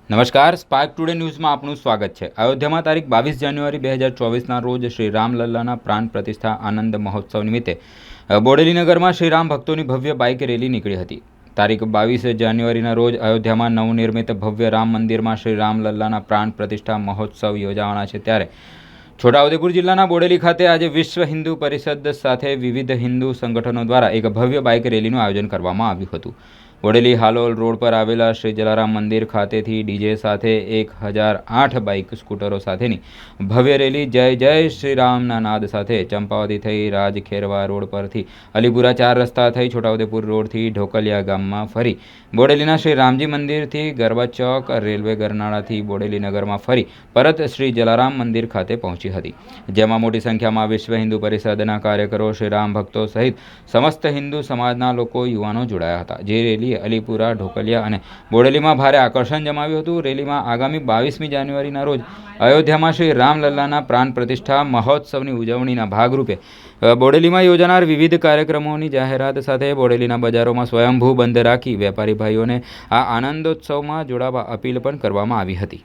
નમસ્કાર, spark today ન્યૂઝમાં આપનું સ્વાગત છે। અયોધ્યામાં તારીખ 22 જાન્યુઆરી 2024ના રોજ શ્રી રામલલ્લાના પ્રાણ પ્રતિષ્ઠા આનંદ મહોત્સવ નિમિત્તે બોડેલી નગરમાં શ્રીરામ ભક્તોની ભવ્ય બાઇક રેલી નીકળી હતી। તારીખ 22 જાન્યુઆરીના રોજ અયોધ્યામાં નવનિર્મિત ભવ્ય રામ મંદિરમાં શ્રી રામલલ્લાના પ્રાણ પ્રતિષ્ઠા મહોત્સવ યોજાવાના છે, ત્યારે છોટાઉદેપુર જિલ્લાના બોડેલી ખાતે આજે વિશ્વ હિન્દુ પરિષદ સાથે વિવિધ હિન્દુ સંગઠનો દ્વારા એક ભવ્ય બાઇક રેલીનું આયોજન કરવામાં આવ્યું હતું। બોડેલી હાલોલ રોડ પર આવેલા શ્રી જલારામ મંદિર ખાતેથી ડીજે સાથે 1008 બાઇક સ્કૂટરો સાથેની ભવ્ય રેલી જય જય શ્રી રામના નાદ સાથે ચંપાવતી થઈ રાજખેરવા રોડ પરથી અલીપુરા 4 રસ્તા થઈ છોટાઉદેપુર રોડથી ઢોકલિયા ગામમાં ફરી બોડેલીના શ્રી રામજી મંદિરથી ગરબા ચોક રેલવે ગરનાળાથી બોડેલી નગરમાં ફરી પરત શ્રી જલારામ મંદિર ખાતે પહોંચી હતી, જેમાં મોટી સંખ્યામાં વિશ્વ હિન્દુ પરિષદના કાર્યકરો, શ્રી રામ ભક્તો સહિત સમસ્ત હિન્દુ સમાજના લોકો, યુવાનો જોડાયા હતા। જે રેલી અલીપુરા, ઢોકલિયા અને બોડેલીમાં ભારે આકર્ષણ જમાવ્યું હતું। રેલીમાં આગામી 22મી જાન્યુઆરીના રોજ અયોધ્યામાં શ્રી રામલલ્લાના પ્રાણ પ્રતિષ્ઠા મહોત્સવની ઉજવણીના ભાગરૂપે બોડેલીમાં યોજાનાર વિવિધ કાર્યક્રમોની જાહેરાત સાથે બોડેલીના બજારોમાં સ્વયંભૂ બંધ રાખી વેપારી ભાઈઓને આ આનંદોત્સવમાં જોડાવા અપીલ પણ કરવામાં આવી હતી।